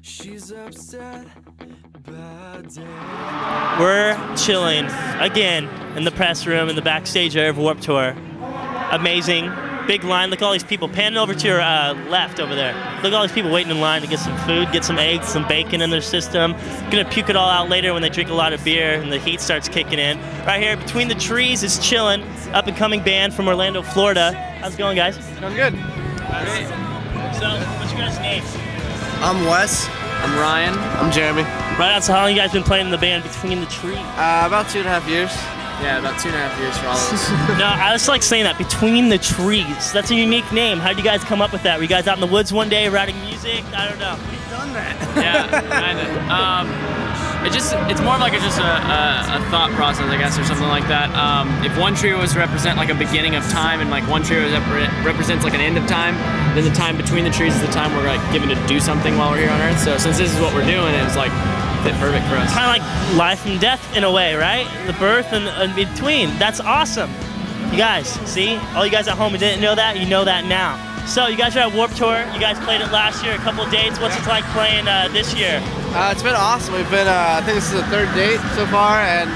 She's upset, bad day. We're chilling again in the press room in the backstage area of Warped Tour. Amazing. Big line. Look at all these people. Pan over to your left over there. Look at all these people waiting in line to get some food, get some eggs, some bacon in their system. Gonna puke it all out later when they drink a lot of beer and the heat starts kicking in. Right here between the trees is Chillin', up and coming band from Orlando, Florida. How's it going, guys? I'm good. Great. So, what's your guys' name? I'm Wes. I'm Ryan. I'm Jeremy. Right out. So how long you guys been playing in the band Between the Trees? About 2.5 years. Yeah, about 2.5 years for all of us. No, I just like saying that, Between the Trees. That's a unique name. How did you guys come up with that? Were you guys out in the woods one day writing music? I don't know. We've done that. Yeah, kind of. It's more of like just a thought process, I guess, or something like that. If one tree was to represent like a beginning of time, and like one tree represents like an end of time, then the time between the trees is the time we're like given to do something while we're here on Earth. So since this is what we're doing, it's like fit perfect for us. Kind of like life and death in a way, right? The birth and between. That's awesome. You guys, see? All you guys at home who didn't know that, you know that now. So you guys are at Warped Tour. You guys played it last year, a couple of dates. What's it like playing this year? It's been awesome. We've been, I think this is the third date so far, and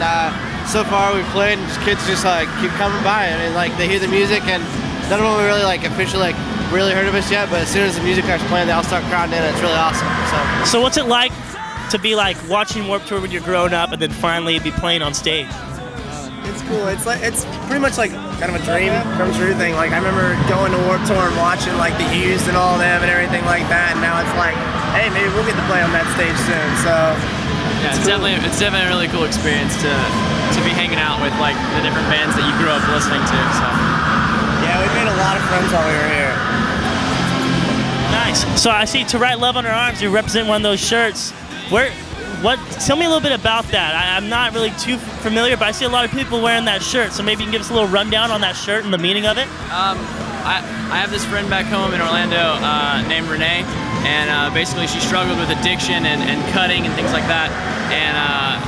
so far we've played, and kids just like keep coming by. I mean, like they hear the music, and none of them really like officially like really heard of us yet. But as soon as the music starts playing, they all start crowding in. And it's really awesome. So what's it like to be like watching Warped Tour when you're grown up, and then finally be playing on stage? It's cool. It's pretty much like kind of a dream come true thing. Like I remember going to Warped Tour and watching like the Used and all them and everything like that. And now it's like, hey, maybe we'll get to play on that stage soon. So yeah, it's definitely a really cool experience to be hanging out with like the different bands that you grew up listening to. So yeah, we made a lot of friends while we were here. Nice. So I see To Write Love on Her Arms. You represent one of those shirts. Tell me a little bit about that. I'm not really too familiar, but I see a lot of people wearing that shirt. So maybe you can give us a little rundown on that shirt and the meaning of it. I have this friend back home in Orlando named Renee, and basically she struggled with addiction and cutting and things like that. And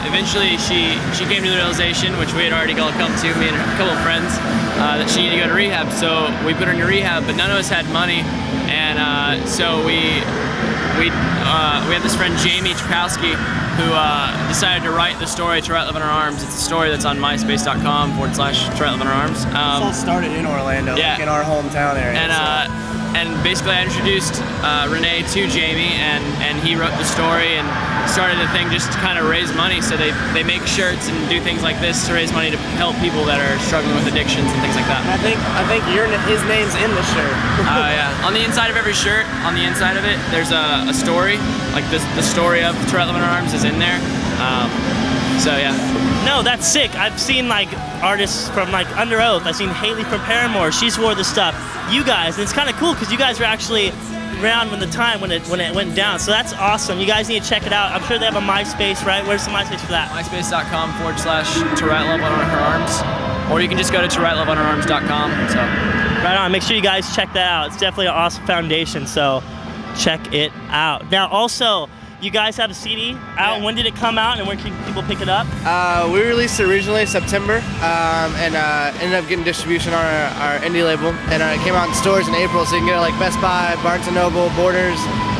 eventually she came to the realization, which we had already all come to, me and a couple of friends, that she needed to go to rehab. So we put her in rehab, but none of us had money, and so we have this friend Jamie Trukowski who decided to write the story To Write Love in Her Arms. It's a story that's on myspace.com/To Write Love in Her Arms. This all started in Orlando, yeah, like in our hometown area. And basically I introduced Renee to Jamie, and he wrote the story and started a thing just to kind of raise money. So they make shirts and do things like this to raise money to help people that are struggling with addictions and things like that. I think his name's in the shirt. Yeah. On the inside of every shirt, on the inside of it, there's a story. Like the story of To Write Love in Her Arms is in there. So yeah. No, that's sick. I've seen like artists from like Under Oath. I've seen Haley from Paramore. She's wore the stuff. You guys, and it's kind of cool because you guys were actually around when it went down. So that's awesome. You guys need to check it out. I'm sure they have a MySpace, right? Where's the MySpace for that? myspace.com/To Write Love on Her Arms, or you can just go to ToWriteLoveOnHerArms.com. So right on. Make sure you guys check that out. It's definitely an awesome foundation. So check it out. Now also, you guys have a CD out. Yeah. When did it come out, and where can people pick it up? We released it originally September, and ended up getting distribution on our indie label, and it came out in stores in April, so you can get it like Best Buy, Barnes & Noble, Borders,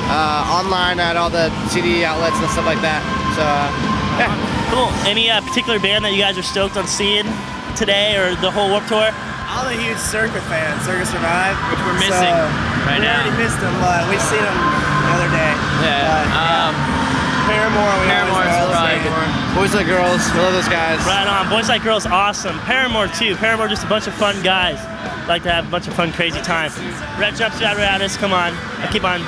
online at all the CD outlets and stuff like that. So yeah. Cool. Any particular band that you guys are stoked on seeing today or the whole Warped Tour? I'm a huge Circa fan, Circa Survive. which we're missing right we now. already missed them, but we've seen them the other day. Yeah. Paramore, Paramore is probably good. Boys Like Girls, we love those guys. Right on. Boys Like Girls, awesome. Paramore too. Paramore, just a bunch of fun guys. Like to have a bunch of fun, crazy time. Red Jumpsuit Apparatus, come on. I keep on.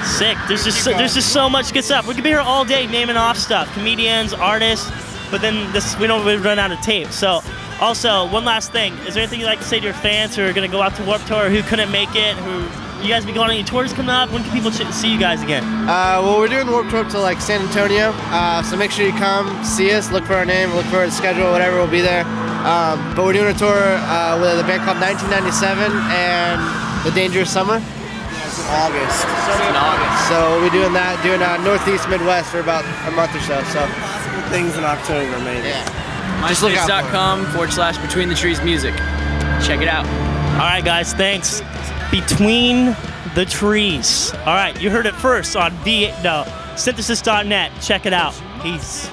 Sick. There's just so much good stuff. We could be here all day naming off stuff. Comedians, artists, but then we run out of tape. So also, one last thing. Is there anything you'd like to say to your fans who are going to go out to Warped Tour, who couldn't make it, you guys be going on any tours coming up? When can people see you guys again? Well, we're doing the Warped Tour to like San Antonio, so make sure you come see us, look for our name, look for the schedule, whatever, we'll be there. But we're doing a tour with a band called 1997 and The Dangerous Summer. It's in August. In August. So we'll be doing that, doing Northeast Midwest for about a month or so. Possible things in October, maybe. Yeah. Just look out for it. myspace.com/Between the Trees Music. Check it out. All right, guys, thanks. Between the trees. All right, you heard it first on synthesis.net. Check it out. Peace.